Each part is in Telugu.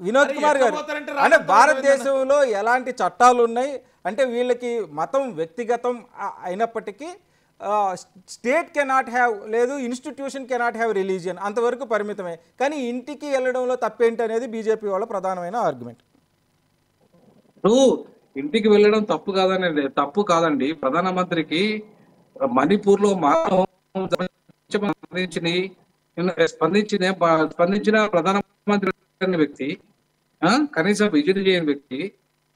వినోద్ అరే కుమార్ ఎట్లా గారు, పోతారంటే అంటే రాజంతా రవీంద్రనాథ్ భారతదేశంలో ఎలాంటి చట్టాలు ఉన్నాయి అంటే వీళ్ళకి మతం వ్యక్తిగతం అయినప్పటికీ స్టేట్ కెనాట్ హ్యావ్ లేదు, ఇన్స్టిట్యూషన్ కెనాట్ హ్యావ్ రిలీజియన్, అంతవరకు పరిమితమే. కానీ ఇంటికి వెళ్ళడంలో తప్పేంటి అనేది బీజేపీ వాళ్ళ ప్రధానమైన ఆర్గ్యుమెంట్. నువ్వు ఇంటికి వెళ్ళడం తప్పు కాదండి. ప్రధానమంత్రికి మణిపూర్ లో స్పందించిన స్పందించిన స్పందించిన ప్రధానమంత్రి అనే వ్యక్తి, కనీసం విజిట్ చేయని వ్యక్తి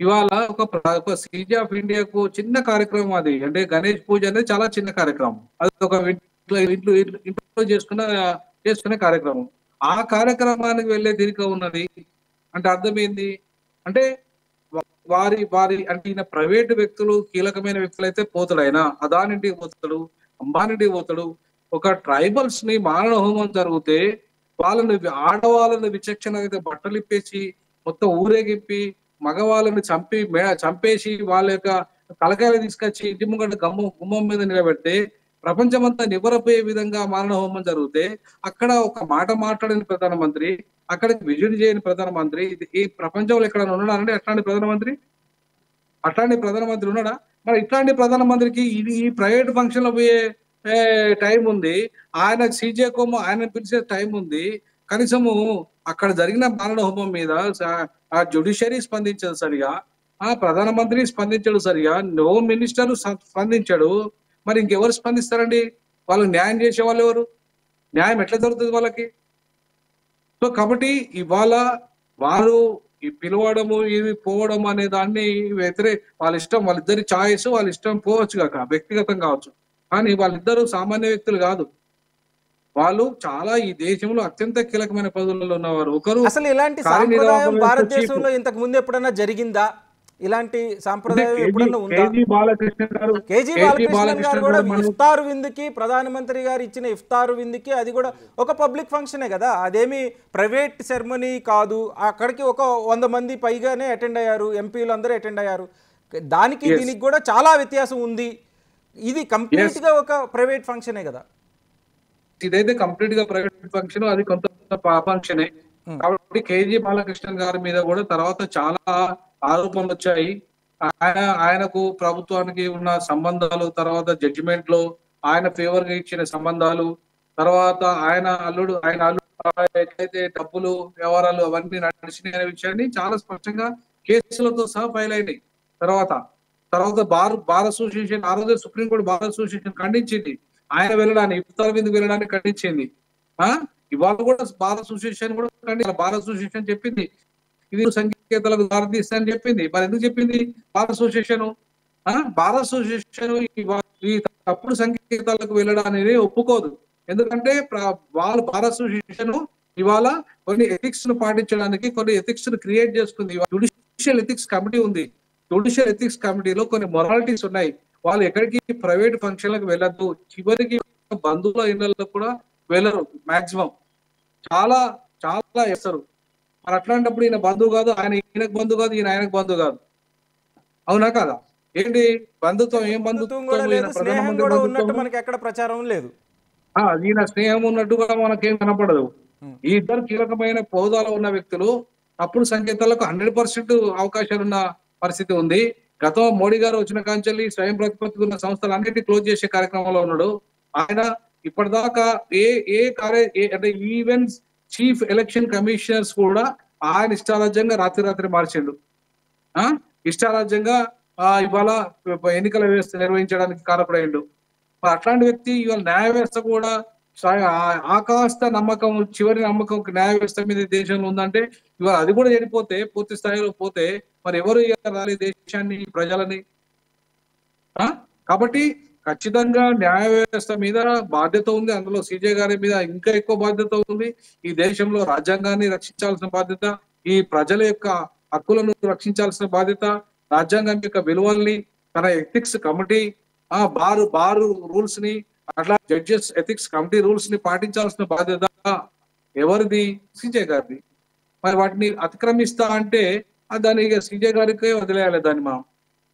ఇవాళ ఒక సీజీ ఆఫ్ ఇండియాకు చిన్న కార్యక్రమం అది, అంటే గణేష్ పూజ అనేది చాలా చిన్న కార్యక్రమం, అది ఒక ఇంట్లో చేసుకునే కార్యక్రమం. ఆ కార్యక్రమానికి వెళ్ళే తీరిక ఉన్నది అంటే అర్థం ఏంది అంటే వారి వారి అంటే ఈయన ప్రైవేటు వ్యక్తులు, కీలకమైన వ్యక్తులు అయితే పోతాడు. ఆయన అదానింటికి పోతాడు, అంబానింటికి పోతాడు. ఒక ట్రైబల్స్ ని మారణ హోమం జరిగితే వాళ్ళని ఆడవాళ్ళని విచక్షణ అయితే బట్టలు ఇప్పేసి మొత్తం ఊరేగిప్పి మగవాళ్ళని చంపేసి వాళ్ళ యొక్క తలకాయలు తీసుకొచ్చి ఇంటి ముంగట గుమ్మం మీద నిలబెడితే ప్రపంచమంతా నివ్వరపోయే విధంగా మారణ హోమం జరిగితే అక్కడ ఒక మాట మాట్లాడిన ప్రధానమంత్రి, అక్కడికి విజిట్ చేయని ప్రధానమంత్రి, ఈ ప్రపంచంలో ఎక్కడ ఉన్నాడంటే అట్లాంటి ప్రధానమంత్రి ఉన్నాడా? మరి ఇట్లాంటి ప్రధానమంత్రికి ఈ ప్రైవేట్ ఫంక్షన్ లో పోయే టైం ఉంది, ఆయన సీజే కోమో ఆయన పిలిచే టైం ఉంది. కనీసము అక్కడ జరిగిన మారణ హోమం మీద ఆ జ్యుడిషియరీ స్పందించదు సరిగా, ఆ ప్రధానమంత్రి స్పందించడు సరిగా, హోమ్ మినిస్టర్ స్పందించాడు. మరి ఇంకెవరు స్పందిస్తారండి? వాళ్ళు న్యాయం చేసే వాళ్ళు ఎవరు? న్యాయం ఎట్లా జరుగుతుంది వాళ్ళకి? సో కాబట్టి ఇవాళ వారు ఈ పిలవడము ఇది పోవడం అనే దాన్ని వాళ్ళ ఇష్టం, వాళ్ళిద్దరి ఛాయిస్, వాళ్ళ ఇష్టం పోవచ్చు కాక వ్యక్తిగతం కావచ్చు, కానీ వాళ్ళిద్దరూ సామాన్య వ్యక్తులు కాదు. వాళ్ళు చాలా ఈ దేశంలో అత్యంత కీలకమైన పదవులలో ఉన్నవారు. ఒకరు అసలు ఇలాంటి సాంప్రదాయం భారతదేశంలో ఇంతకు ముందు ఎప్పుడన్నా జరిగిందా? ఇలాంటి సాంప్రదాయం ఎప్పుడన్నా ఉందా? కేజీ బాలకృష్ణ గారు కూడా ఇఫ్తార్ విందుకి, ప్రధానమంత్రి గారు ఇచ్చిన ఇఫ్తార్ విందుకి, అది కూడా ఒక పబ్లిక్ ఫంక్షనే కదా, అదేమి ప్రైవేట్ సెరమనీ కాదు. అక్కడికి ఒక 100 మంది పైగానే అటెండ్ అయ్యారు, ఎంపీలు అందరూ అటెండ్ అయ్యారు. దానికి దీనికి కూడా చాలా వ్యత్యాసం ఉంది. ఇది కంప్లీట్ గా ఒక ప్రైవేట్ ఫంక్షనే కదా. ఇదైతే కంప్లీట్ గా ప్రైవేట్ ఫంక్షన్, అది కొంత ఫంక్షనే. కాబట్టి కేజీ బాలకృష్ణన్ గారి మీద కూడా తర్వాత చాలా ఆరోపణలు వచ్చాయి. ఆయనకు ప్రభుత్వానికి ఉన్న సంబంధాలు, తర్వాత జడ్జిమెంట్ లో ఆయన ఫేవర్ గా ఇచ్చిన సంబంధాలు, తర్వాత ఆయన అల్లుడు ఎట్లయితే డబ్బులు వ్యవహారాలు అవన్నీ నడిచినాయి అనే విషయాన్ని చాలా స్పష్టంగా కేసులతో సహా ఫైల్ అయినాయి. తర్వాత బార్ అసోసియేషన్, ఆ రోజే సుప్రీంకోర్టు బార్ అసోసియేషన్ ఖండించింది ఆయన వెళ్ళడానికి, ఇఫ్తార్ విందుకు వెళ్ళడానికి ఖండించింది. ఇవాళ కూడా బార్ అసోసియేషన్ కూడా బార్ అసోసియేషన్ చెప్పింది ఇది సంకేతాలకు దారితీస్తాయని చెప్పింది. మరి ఎందుకు చెప్పింది బార్ అసోసియేషన్? ఈ తప్పుడు సంకేతాలకు వెళ్ళడం అనేది ఒప్పుకోదు. ఎందుకంటే వాళ్ళు బార్ అసోసియేషన్ ఇవాళ కొన్ని ఎథిక్స్ ను పాటించడానికి కొన్ని ఎథిక్స్ ను క్రియేట్ చేసుకుంది. జుడిషియల్ ఎథిక్స్ కమిటీ ఉంది. జుడిషియల్ ఎథిక్స్ కమిటీలో కొన్ని మొరాలిటీస్ ఉన్నాయి. వాళ్ళు ఎక్కడికి ప్రైవేట్ ఫంక్షన్లకు వెళ్ళద్దు, చివరికి బంధువుల ఇళ్లలో కూడా వెళ్ళరు. మాక్సిమం చాలా చాలా వేస్తారు. మరి అట్లాంటప్పుడు ఈయన బంధువు కాదు, ఈయనకు బంధువు కాదు, ఈయన ఆయనకు బంధువు కాదు. అవునా కాదా? ఏంటి బంధుత్వం? ఏం బంధుత్వం? మనకి ఎక్కడ ప్రచారం లేదు. ఈయన స్నేహం ఉన్నట్టుగా మనకేం కనపడదు. ఈ ఇద్దరు కీలకమైన హోదాలో ఉన్న వ్యక్తులు తప్పుడు సంకేతాలకు 100% అవకాశాలున్న పరిస్థితి ఉంది. గతం మోడీ గారు వచ్చిన కాంచెల్లి స్వయం ప్రతిపత్తి ఉన్న సంస్థలన్నిటి క్లోజ్ చేసే కార్యక్రమంలో ఉన్నాడు ఆయన. ఇప్పటిదాకా అంటే ఈవెన్ చీఫ్ ఎలక్షన్ కమిషనర్స్ కూడా ఆయన ఇష్టారాజ్యంగా రాత్రి మార్చిండు. ఇష్టారాజ్యంగా ఇవాళ ఎన్నికల వ్యవస్థ నిర్వహించడానికి కారకుడైండు. అట్లాంటి వ్యక్తి ఇవాళ న్యాయ వ్యవస్థ కూడా ఆకాస్త నమ్మకం, చివరి నమ్మకం న్యాయ వ్యవస్థ మీద దేశంలో ఉందంటే ఇవాళ అది కూడా చెడిపోతే, పూర్తి స్థాయిలో పోతే మరి ఎవరు రాలి దేశాన్ని, ప్రజలని? కాబట్టి ఖచ్చితంగా న్యాయ వ్యవస్థ మీద బాధ్యత ఉంది. అందులో సీజే గారి మీద ఇంకా ఎక్కువ బాధ్యత ఉంది. ఈ దేశంలో రాజ్యాంగాన్ని రక్షించాల్సిన బాధ్యత, ఈ ప్రజల యొక్క హక్కులను రక్షించాల్సిన బాధ్యత, రాజ్యాంగం యొక్క విలువల్ని, తన ఎథిక్స్ కమిటీ బారు రూల్స్ ని, అట్లా జడ్జెస్ ఎథిక్స్ కమిటీ రూల్స్ ని పాటించాల్సిన బాధ్యత ఎవరిది? సీజే గారిది. మరి వాటిని అతిక్రమిస్తా అంటే దాన్ని సీజే గారికే వదిలేయాలి. దాన్ని మనం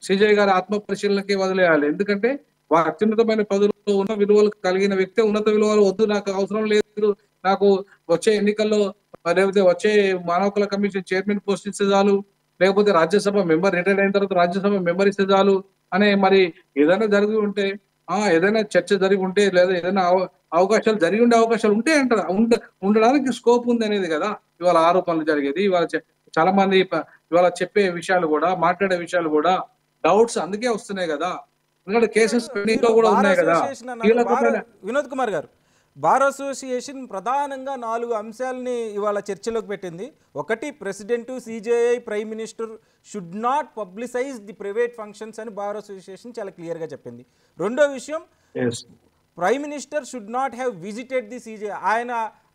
సీజే గారి ఆత్మ పరిశీలనకే వదిలేయాలి. ఎందుకంటే వారు అత్యున్నతమైన పదవుల్లో ఉన్న విలువలు కలిగిన వ్యక్తి ఉన్నత విలువలు వద్దు, నాకు అవసరం లేదు, నాకు వచ్చే ఎన్నికల్లో లేకపోతే వచ్చే మానవ హక్కుల కమిషన్ చైర్మన్ పోస్ట్ ఇస్తే చాలు, లేకపోతే రాజ్యసభ మెంబర్ రిటైర్ అయిన తర్వాత రాజ్యసభ మెంబర్ ఇస్తే చాలు అనే మరి ఏదైనా జరిగి ఉంటే ఏదైనా చర్చ జరిగి ఉంటే లేదా ఏదైనా అవకాశాలు జరిగి ఉండే అవకాశాలు ఉంటే అంటారు ఉండడానికి స్కోప్ ఉంది అనేది కదా ఇవాళ ఆరోపణలు జరిగేది. ఇవాళ చాలా మంది ఇవాళ చెప్పే విషయాలు కూడా మాట్లాడే విషయాలు కూడా డౌట్స్ అందుకే వస్తున్నాయి కదా. ఎందుకంటే కేసెస్ పెండింగ్ లో కూడా ఉన్నాయి కదా. వినోద్ కుమార్ గారు, బార్ అసోసియేషన్ ప్రధానంగా 4 అంశాలని ఇవాళ చర్చలోకి పెట్టింది. ఒకటి, president, CJI, prime minister should not publicize the private functions అని బార్ అసోసియేషన్ చాలా క్లియర్గా చెప్పింది. రెండో విషయం, prime minister should not have visited the CJI. ఆయన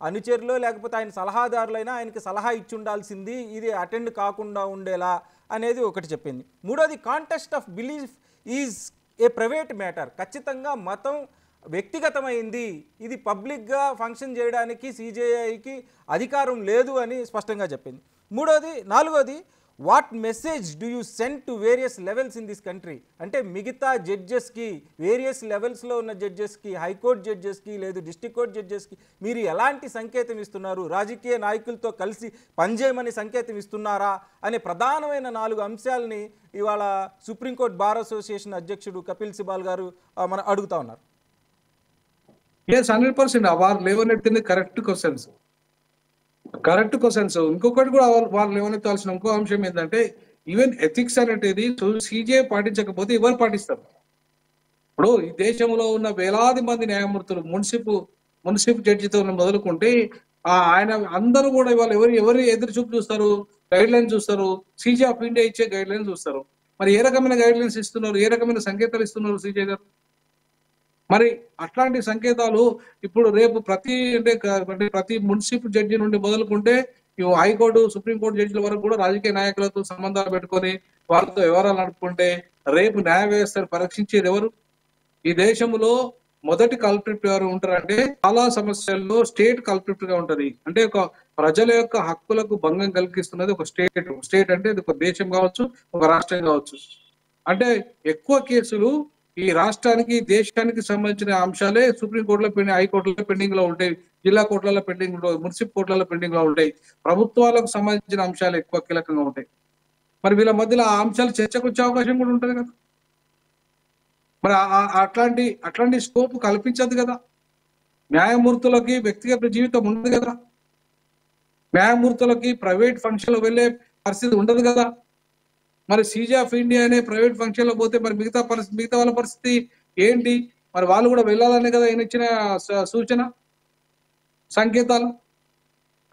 అనుచరులో లేకపోతే ఆయన సలహాదారులైనా ఆయనకి సలహా ఇచ్చి ఉండాల్సింది, ఇది అటెండ్ కాకుండా ఉండేలా అనేది ఒకటి చెప్పింది. మూడోది, contest of belief is a private matter. ఖచ్చితంగా మతం వ్యక్తిగతమైంది, ఇది పబ్లిక్గా ఫంక్షన్ చేయడానికి సిజేఐకి అధికారం లేదు అని స్పష్టంగా చెప్పింది. నాలుగోది, what message do you send to various levels in this country. అంటే మిగతా జడ్జెస్కి, వేరియస్ లెవెల్స్లో ఉన్న జడ్జెస్కి, హైకోర్టు జడ్జెస్కి లేదు డిస్ట్రిక్ట్ కోర్ట్ జడ్జెస్కి మీరు ఎలాంటి సంకేతం ఇస్తున్నారు, రాజకీయ నాయకులతో కలిసి పనిచేయమని సంకేతం ఇస్తున్నారా అనే ప్రధానమైన 4 అంశాలని ఇవాళ సుప్రీంకోర్టు బార్ అసోసియేషన్ అధ్యక్షుడు కపిల్ సిబాల్ గారు మనం అడుగుతా ఉన్నారు. 100% వారు లేవనెత్తింది కరెక్ట్ క్వశ్చన్స్. ఇంకొకటి కూడా వాళ్ళు లేవనెత్తాల్సిన ఇంకో అంశం ఏంటంటే, ఈవెన్ ఎథిక్స్ అనేది సిజే పాటించకపోతే ఎవరు పాటిస్తారు? ఇప్పుడు ఈ దేశంలో ఉన్న వేలాది మంది న్యాయమూర్తులు మున్సిపల్ జడ్జితో మొదలుకుంటే ఆయన అందరూ కూడా ఇవాళ ఎవరు ఎదురు చూపు చూస్తారు, గైడ్ లైన్స్ చూస్తారు, సిజే ఆఫ్ ఇండియా ఇచ్చే గైడ్ లైన్స్ చూస్తారు. మరి ఏ రకమైన గైడ్ లైన్స్ ఇస్తున్నారు, ఏ రకమైన సంకేతాలు ఇస్తున్నారు సిజే గారు? మరి అట్లాంటి సంకేతాలు ఇప్పుడు రేపు ప్రతి మున్సిపల్ జడ్జి నుండి మొదలుకుంటే హైకోర్టు, సుప్రీంకోర్టు జడ్జిల వరకు కూడా రాజకీయ నాయకులతో సంబంధాలు పెట్టుకొని వాళ్ళతో వ్యవహారాలు నడుపుకుంటే రేపు న్యాయ వ్యవస్థను పరీక్షించేది ఎవరు? ఈ దేశంలో మొదటి కల్ప్రిట్ ఎవరు ఉంటారంటే, చాలా సమస్యల్లో స్టేట్ కల్ప్రిట్ గా ఉంటది. అంటే ఒక ప్రజల యొక్క హక్కులకు భంగం కలిగిస్తున్నది ఒక స్టేట్ అంటే ఇది ఒక దేశం కావచ్చు, ఒక రాష్ట్రం కావచ్చు. అంటే ఎక్కువ కేసులు ఈ రాష్ట్రానికి, దేశానికి సంబంధించిన అంశాలే సుప్రీంకోర్టులో హైకోర్టులో పెండింగ్ లో ఉంటాయి, జిల్లా కోర్టులలో పెండింగ్ ఉంటాయి, మున్సిపల్ కోర్టులలో పెండింగ్ లో ఉంటాయి. ప్రభుత్వాలకు సంబంధించిన అంశాలు ఎక్కువ కీలకంగా ఉంటాయి. మరి వీళ్ళ మధ్యలో ఆ అంశాలు చర్చకు వచ్చే అవకాశం కూడా ఉంటుంది కదా. మరి అట్లాంటి స్కోప్ కల్పించదు కదా. న్యాయమూర్తులకి వ్యక్తిగత జీవితం ఉండదు కదా. న్యాయమూర్తులకి ప్రైవేట్ ఫంక్షన్ లో వెళ్ళే పరిస్థితి ఉండదు కదా. మరి సిజే ఆఫ్ ఇండియా అనే ప్రైవేట్ ఫంక్షన్ లో పోతే మరి మిగతా వాళ్ళ పరిస్థితి ఏంటి? మరి వాళ్ళు కూడా వెళ్ళాలనే కదా ఆయన ఇచ్చిన సూచన, సంకేతాలు.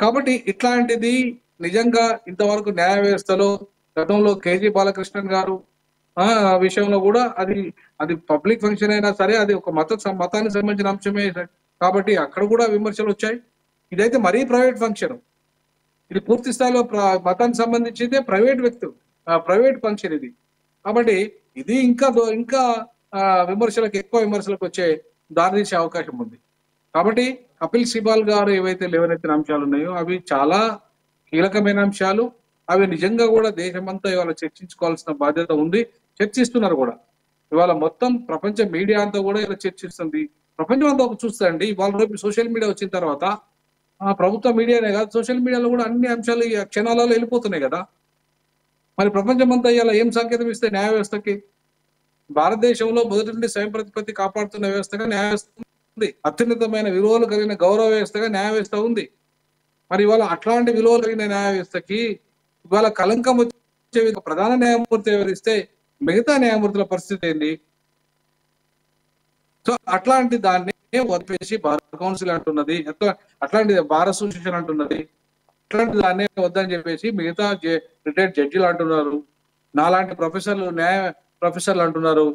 కాబట్టి ఇట్లాంటిది నిజంగా ఇంతవరకు న్యాయ వ్యవస్థలో గతంలో కేజీ బాలకృష్ణన్ గారు విషయంలో కూడా అది పబ్లిక్ ఫంక్షన్ అయినా సరే అది ఒక మతానికి సంబంధించిన అంశమే కాబట్టి అక్కడ కూడా విమర్శలు వచ్చాయి. ఇదైతే మరీ ప్రైవేట్ ఫంక్షన్, ఇది పూర్తి స్థాయిలో మతానికి సంబంధించిందే, ప్రైవేట్ ఫంక్షన్ ఇది. కాబట్టి ఇది ఇంకా ఎక్కువ విమర్శలకు వచ్చే దారితీసే అవకాశం ఉంది. కాబట్టి కపిల్ సిబాల్ గారు ఏవైతే లేవనెత్తిన అంశాలు ఉన్నాయో అవి చాలా కీలకమైన అంశాలు. అవి నిజంగా కూడా దేశమంతా ఇవాళ చర్చించుకోవాల్సిన బాధ్యత ఉంది. చర్చిస్తున్నారు కూడా. ఇవాళ మొత్తం ప్రపంచ మీడియా అంతా కూడా ఇలా చర్చిస్తుంది. ప్రపంచం అంతా చూస్తుందండి. ఇవాళ రేపు సోషల్ మీడియా వచ్చిన తర్వాత ప్రభుత్వ మీడియానే కాదు, సోషల్ మీడియాలో కూడా అన్ని అంశాలు ఈ క్షణాలలో వెళ్ళిపోతున్నాయి కదా. మరి ప్రపంచం అంతా ఇలా ఏం సంకేతం ఇస్తే న్యాయ వ్యవస్థకి? భారతదేశంలో మొదటి నుండి స్వయం ప్రతిపత్తి కాపాడుతున్న వ్యవస్థగా న్యాయ వ్యవస్థ ఉంది. అత్యున్నతమైన విలువలు కలిగిన గౌరవ వ్యవస్థగా న్యాయ వ్యవస్థ ఉంది. మరి ఇవాళ అట్లాంటి విలువలు కలిగిన న్యాయ వ్యవస్థకి ఇవాళ కలంకం వచ్చే ప్రధాన న్యాయమూర్తి వివరిస్తే మిగతా న్యాయమూర్తుల పరిస్థితి ఏంటి? సో అట్లాంటి దాన్ని వదిలేసి బార్ కౌన్సిల్ అంటున్నది, అట్లాంటిది బార్ అసోసియేషన్ అంటున్నది, అట్లాంటి దాన్ని వద్దని చెప్పేసి మిగతా రిటైర్డ్ జడ్జిలు అంటున్నారు, నాలాంటి న్యాయ ప్రొఫెసర్లు అంటున్నారు.